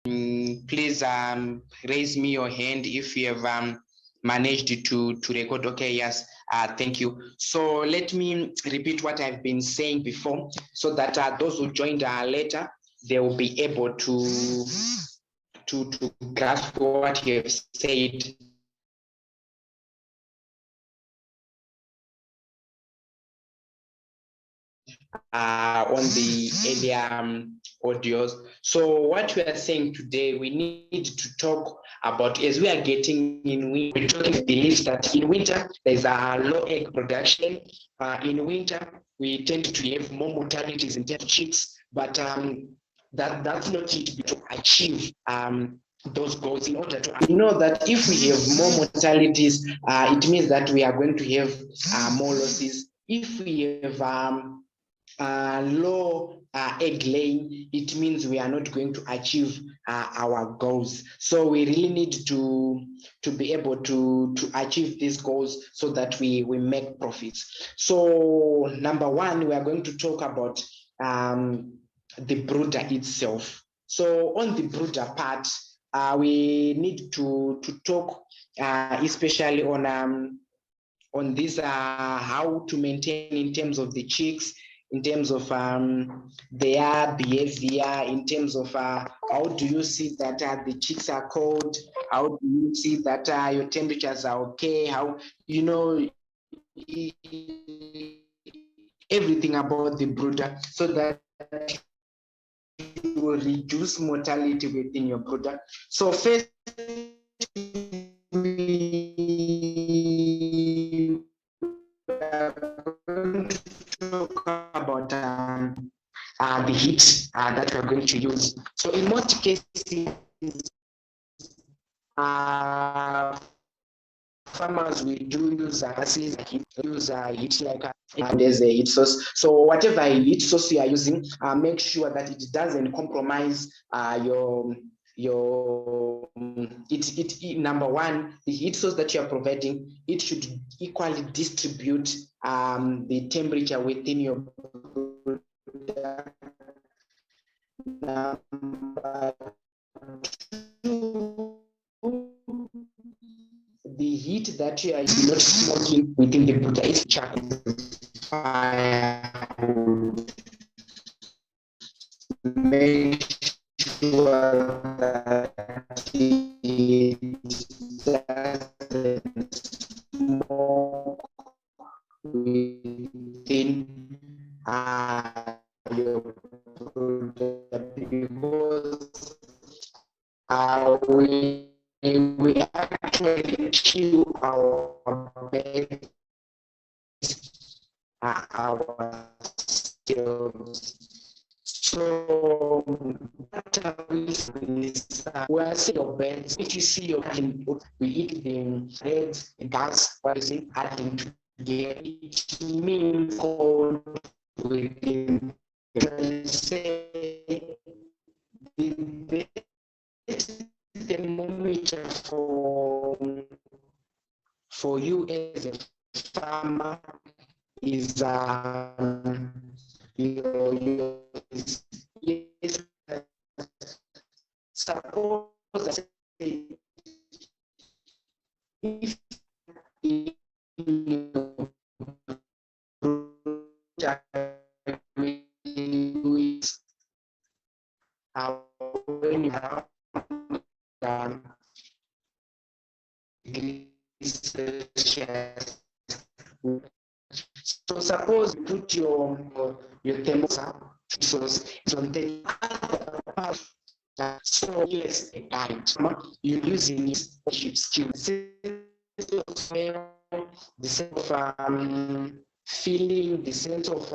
please raise me your hand if you have managed to record. Okay, yes. Thank you. So let me repeat what I've been saying before, so that those who joined later, they will be able to grasp what you have said. On the earlier audios. So what we are saying today, we need to talk about, as we are getting in winter, we're talking beliefs that in winter there's a low egg production. In winter, we tend to have more mortalities in terms of chicks, but that's not it to achieve those goals. In order to, we know that if we have more mortalities, it means that we are going to have more losses. If we have low egg laying, it means we are not going to achieve our goals. So we really need to be able to achieve these goals so that we make profits. So number one, we are going to talk about the brooder itself. So on the brooder part, we need to talk especially on this how to maintain in terms of the chicks, in terms of their behavior, in terms of how do you see that the chicks are cold, how do you see that your temperatures are okay, how you know everything about the brooder, so that you will reduce mortality within your brooder. So first, we are going to talk about the heat that we're going to use. So in most cases, farmers we do use heat like there's a heat source. So whatever heat source you are using, make sure that it doesn't compromise your number one, the heat source that you are providing, it should equally distribute the temperature within your number two, the heat that you are not smoking within the brooder is charcoal. Make sure that it doesn't smoke within your brooder, because we actually kill our best ourselves. So that we are seeing your beds. If you see your we eat the eggs, the gas, what is it, adding to get it means cold within. Say the best thermometer for you as a farmer is your yes, suppose I say if when you have so suppose you put your thermostat on the other. So yes, you're using leadership skills, the sense of feeling, the sense of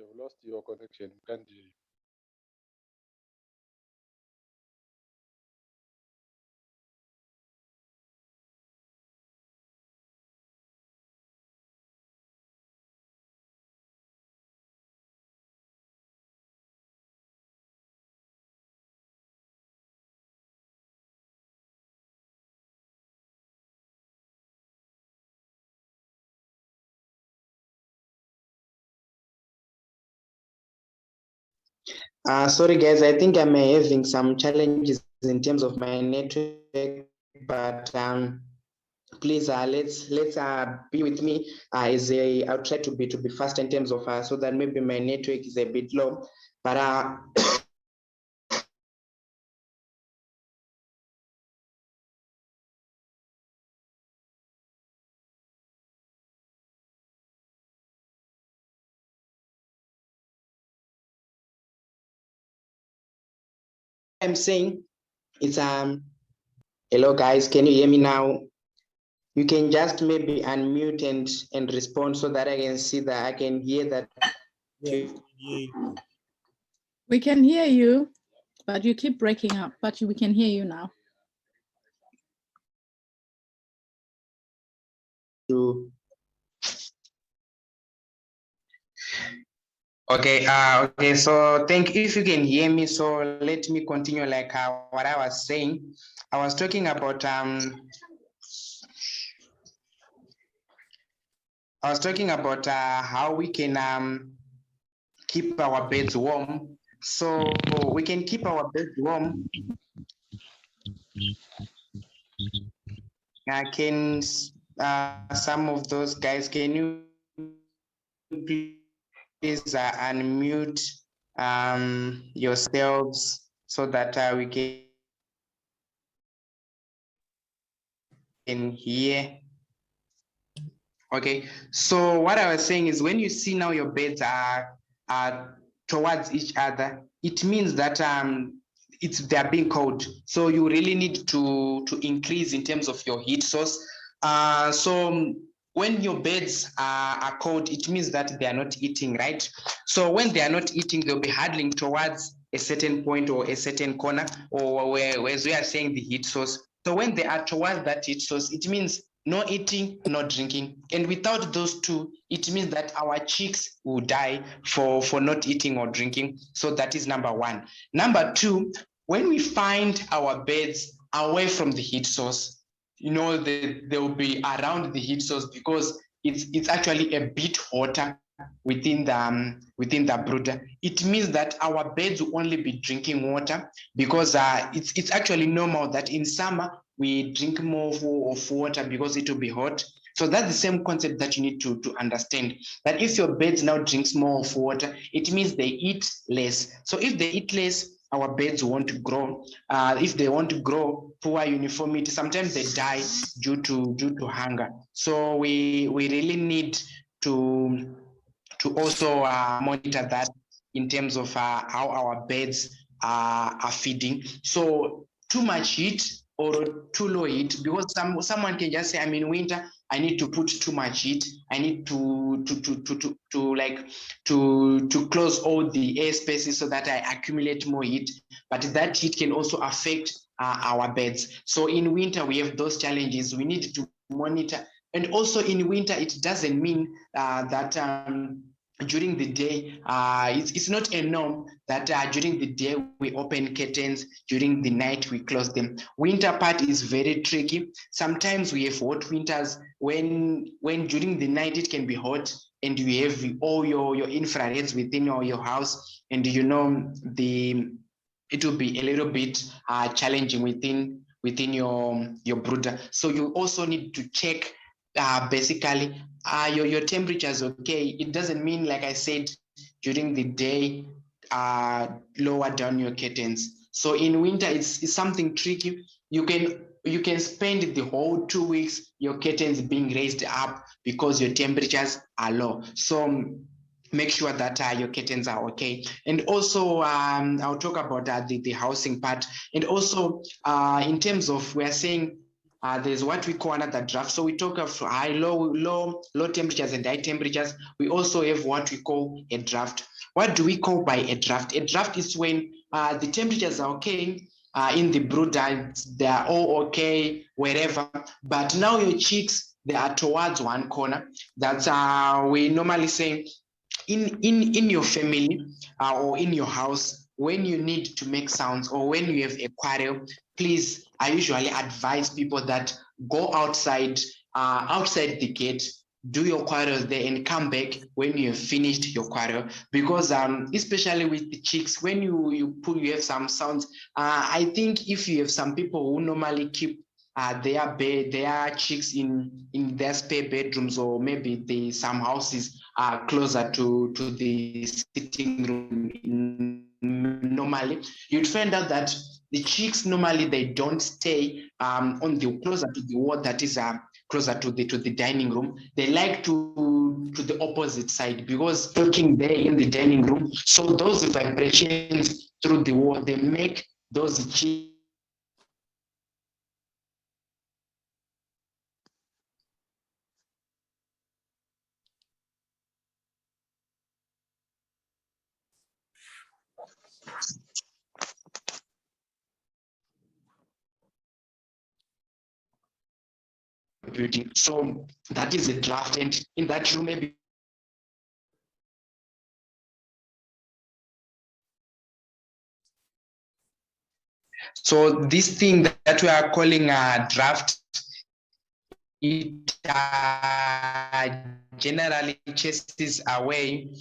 You've lost your connection. Can't hear you. Sorry guys, I think I'm having some challenges in terms of my network, but please let's be with me as I'll try to be fast in terms of so that maybe my network is a bit low, but I'm saying it's hello guys, can you hear me now? You can just maybe unmute and respond so that I can see that I can hear that. We can hear you, but you keep breaking up, but we can hear you now. Okay, okay, so thank you if you can hear me. So let me continue like what I was saying. I was talking about how we can keep our beds warm. So we can keep our beds warm. Can some of those guys, can you please unmute yourselves so that we can hear? Okay, so what I was saying is when you see now your beds are towards each other, it means that they're being cold. So you really need to increase in terms of your heat source. So when your beds are cold, it means that they are not eating, right? So when they are not eating, they'll be huddling towards a certain point or a certain corner, or where as we are saying the heat source. So when they are towards that heat source, it means no eating, no drinking. And without those two, it means that our chicks will die for not eating or drinking. So that is number one. Number two, when we find our beds away from the heat source, they will be around the heat source because it's actually a bit hotter within the brooder. It means that our beds will only be drinking water because it's actually normal that in summer we drink more of water because it will be hot. So that's the same concept that you need to understand, that if your beds now drinks more of water, it means they eat less. So if they eat less, our beds won't grow. If they want to grow, poor uniformity, sometimes they die due to hunger. So we really need to also monitor that in terms of how our beds are feeding. So too much heat or too low heat, because someone can just say, I'm in winter, I need to put too much heat, I need to close all the air spaces so that I accumulate more heat, but that heat can also affect our beds. So in winter we have those challenges. We need to monitor. And also in winter, it doesn't mean that during the day, it's not a norm that during the day we open curtains, during the night we close them. Winter part is very tricky. Sometimes we have hot winters when during the night it can be hot and you have all your infrareds within your house, and it will be a little bit challenging within your brooder. So you also need to check basically your temperature is okay. It doesn't mean, like I said, during the day lower down your curtains. So in winter it's something tricky. You can spend the whole 2 weeks your curtains being raised up because your temperatures are low. So make sure that your curtains are okay. And also I'll talk about the housing part. And also in terms of, we're saying there's what we call another draft. So we talk of high, low temperatures and high temperatures. We also have what we call a draft. What do we call by a draft? A draft is when the temperatures are okay in the brooder, they are all okay wherever, but now your chicks, they are towards one corner. That's we normally say in your family or in your house, when you need to make sounds or when you have a quarrel, please, I usually advise people that go outside outside the gate, do your quarrels there and come back when you have finished your quarrel, because especially with the chicks, when you have some sounds, I think if you have some people who normally keep their chicks in their spare bedrooms, or maybe some houses are closer to the sitting room. Normally, you'd find out that the chicks normally they don't stay on the closer to the wall that is closer to the dining room. They like to the opposite side, because talking there in the dining room, so those vibrations through the wall, they make those chicks building. So that is a draft, and in that room maybe. So this thing that we are calling a draft, it generally chases away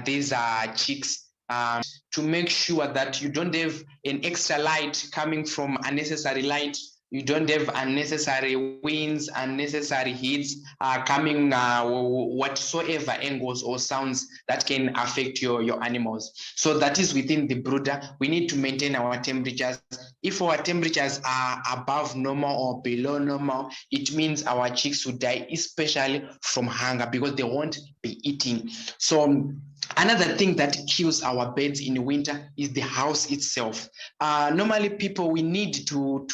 these chicks, to make sure that you don't have an extra light coming from unnecessary light. You don't have unnecessary winds, unnecessary heats coming whatsoever angles or sounds that can affect your animals. So that is within the brooder. We need to maintain our temperatures. If our temperatures are above normal or below normal, it means our chicks will die, especially from hunger, because they won't be eating. So another thing that kills our birds in winter is the house itself. Normally, people, we need to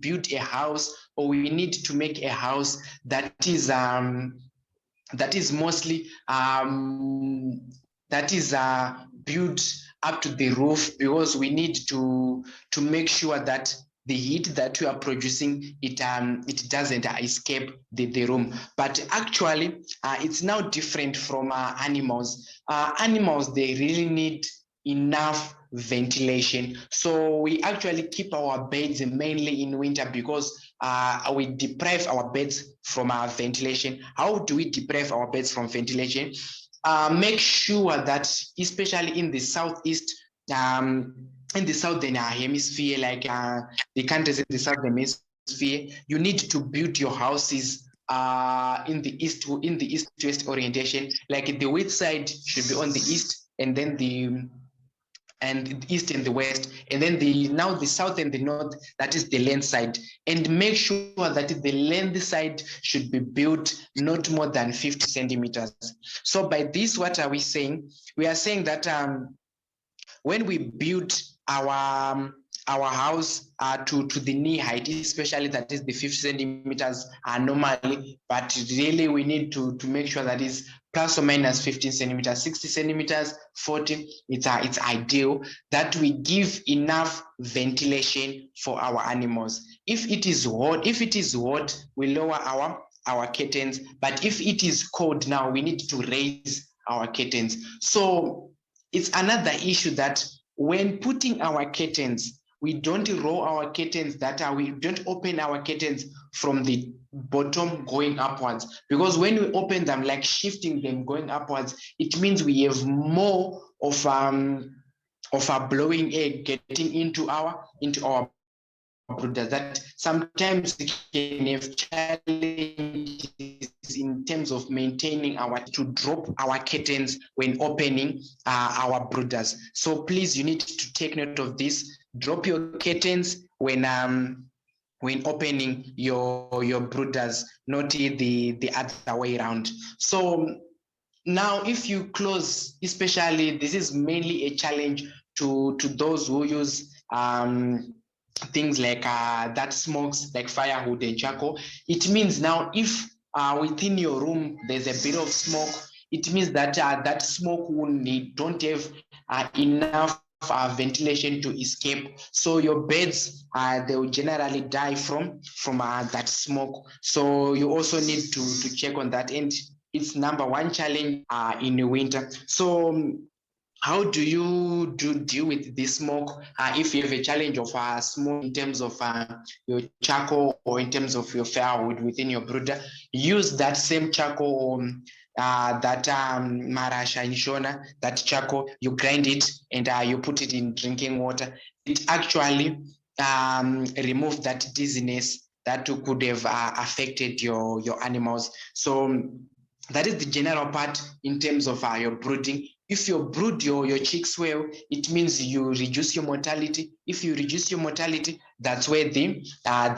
build a house, or we need to make a house that is mostly that is built up to the roof, because we need to make sure that the heat that we are producing, it doesn't escape the room. But actually, it's now different from animals. Animals, they really need enough ventilation. So we actually keep our beds mainly in winter, because we deprive our beds from our ventilation. How do we deprive our beds from ventilation? Make sure that, especially in the southeast, in the southern hemisphere, like the countries in the southern hemisphere, you need to build your houses in the east-west orientation. Like the west side should be on the east, and then the east and the west, and then the south and the north, that is the land side. And make sure that the land side should be built not more than 50 centimeters. So by this, what are we saying? We are saying that when we build our house to the knee height, especially that is the 50 centimeters normally, but really we need to make sure that is plus or minus 15 centimeters, 60 centimeters, 40, it's ideal that we give enough ventilation for our animals. If it is hot, we lower our curtains, but if it is cold now, we need to raise our curtains. So it's another issue that when putting our curtains, we don't roll our curtains, we don't open our curtains from the bottom going upwards, because when we open them, like shifting them going upwards, it means we have more of our blowing air getting into our brooders, that sometimes we can have challenges in terms of maintaining to drop our curtains when opening our brooders. So please, you need to take note of this. Drop your curtains when opening your brooders, not the other way around. So now, if you close, especially this is mainly a challenge to those who use things like that smokes like firewood and charcoal, it means now if within your room there's a bit of smoke, it means that that smoke don't have enough ventilation to escape. So your birds they will generally die from that smoke. So you also need to check on that, and it's number one challenge in the winter. So how do you deal with this smoke if you have a challenge of smoke in terms of your charcoal or in terms of your firewood within your brooder? Use that same charcoal, that marasha in Shona, that charcoal, you grind it and you put it in drinking water. It actually remove that dizziness that could have affected your animals. So that is the general part in terms of your brooding. If you brood your chicks well, it means you reduce your mortality. If you reduce your mortality, that's where the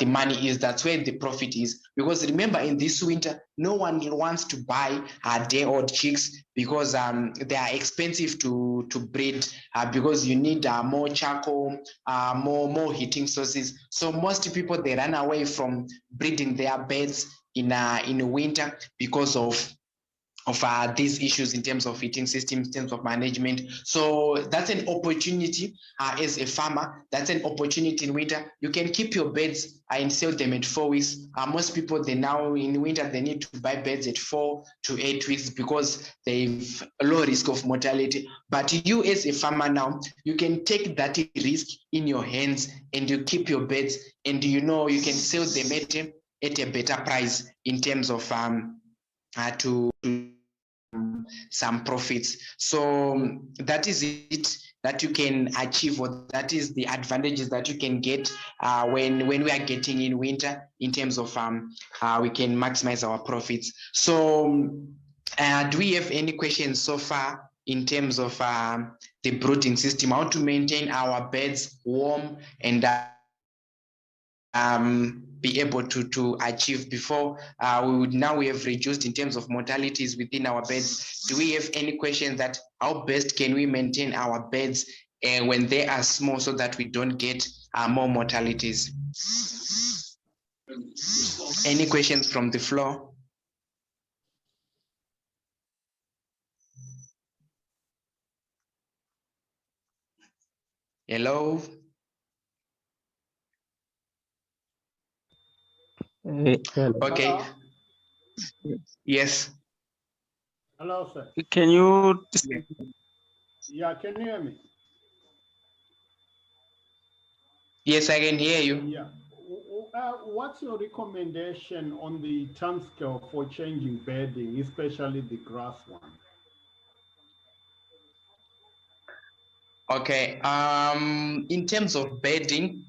money is, that's where the profit is. Because remember, in this winter, no one wants to buy day-old chicks because they are expensive to breed, because you need more charcoal, more heating sources. So most people, they run away from breeding their birds in winter because of these issues in terms of heating systems, in terms of management. So that's an opportunity as a farmer. That's an opportunity in winter. You can keep your birds and sell them at 4 weeks. Most people, they now in winter, they need to buy birds at 4 to 8 weeks because they've a low risk of mortality. But you as a farmer now, you can take that risk in your hands and you keep your birds, and you can sell them at a better price in terms of to some profits. So that is it that you can achieve, or that is the advantages that you can get when we are getting in winter in terms of we can maximize our profits. So do we have any questions so far in terms of the brooding system, how to maintain our beds warm and be able to achieve before we have reduced in terms of mortalities within our beds? Do we have any questions that how best can we maintain our beds when they are small so that we don't get more mortalities? Any questions from the floor? Hello? Hello. Okay. Hello? Yes. Hello, sir. Can you? Yeah, can you hear me? Yes, I can hear you. Yeah. What's your recommendation on the time scale for changing bedding, especially the grass one? Okay. In terms of bedding,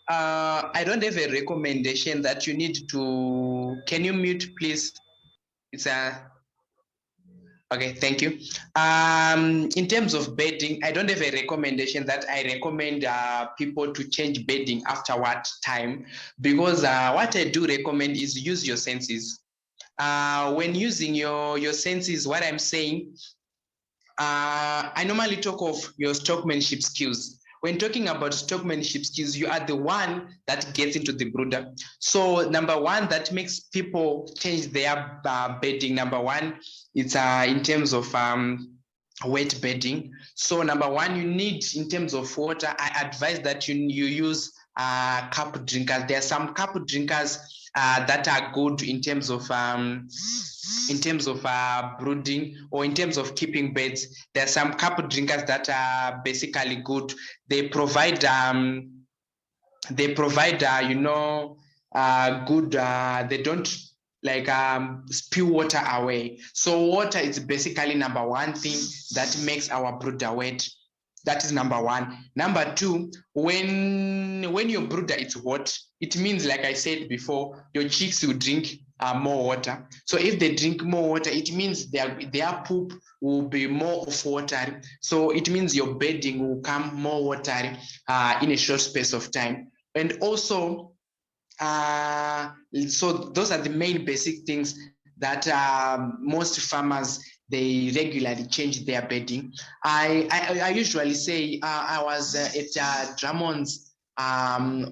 I don't have a recommendation that you need to. Can you mute, please? It's a. Okay, thank you. In terms of bedding, I don't have a recommendation that I recommend people to change bedding after what time, because what I do recommend is use your senses. When using your senses, what I'm saying, I normally talk of your stockmanship skills. When talking about stockmanship skills, you are the one that gets into the brooder. So number one, that makes people change their bedding. Number one, it's in terms of wet bedding. So number one, you need in terms of water, I advise that you use cup drinkers. There are some cup drinkers that are good in terms of brooding or in terms of keeping beds. There are some cup drinkers that are basically good. They provide good, they don't like spew water away. So water is basically number one thing that makes our brooder wet. That is number one. Number two, when your brooder is hot, it means, like I said before, your chicks will drink more water. So if they drink more water, it means their poop will be more of water. So it means your bedding will come more water in a short space of time. And also, so those are the main basic things that most farmers, they regularly change their bedding. I usually say I was at Drummond's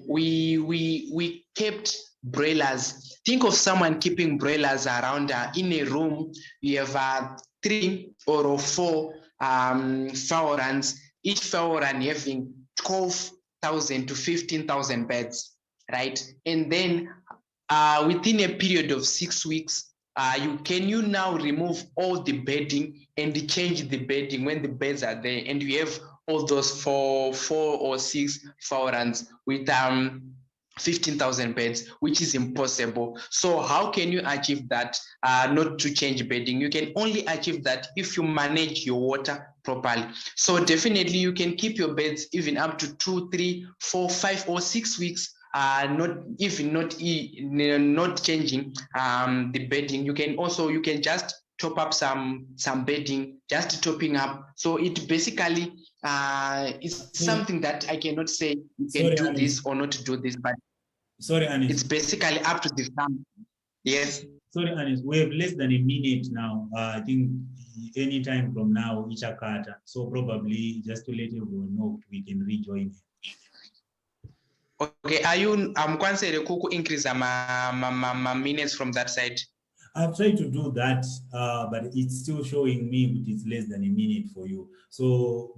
we kept broilers. Think of someone keeping broilers around in a room. You have 3 or 4 fowl runs, each fowl run having 12,000 to 15,000 beds, right? And then within a period of 6 weeks, you now remove all the bedding and change the bedding when the beds are there, and you have all those 4 or 6 fowl runs with 15,000 beds, which is impossible. So how can you achieve that? Not to change bedding. You can only achieve that if you manage your water properly. So definitely you can keep your beds even up to 2, 3, 4, 5 or 6 weeks. Not changing the bedding. You can just top up some bedding, just topping up. So it basically is something that I cannot say you can do this or not do this, but sorry, Anis. It's basically up to the farm. Yes. Sorry, Anis. We have less than a minute now. I think any time from now, Ichakata. So probably just to let everyone know, we can rejoin. Okay. Are you considering to increase my minutes from that side? I've tried to do that, but it's still showing me it's less than a minute for you. So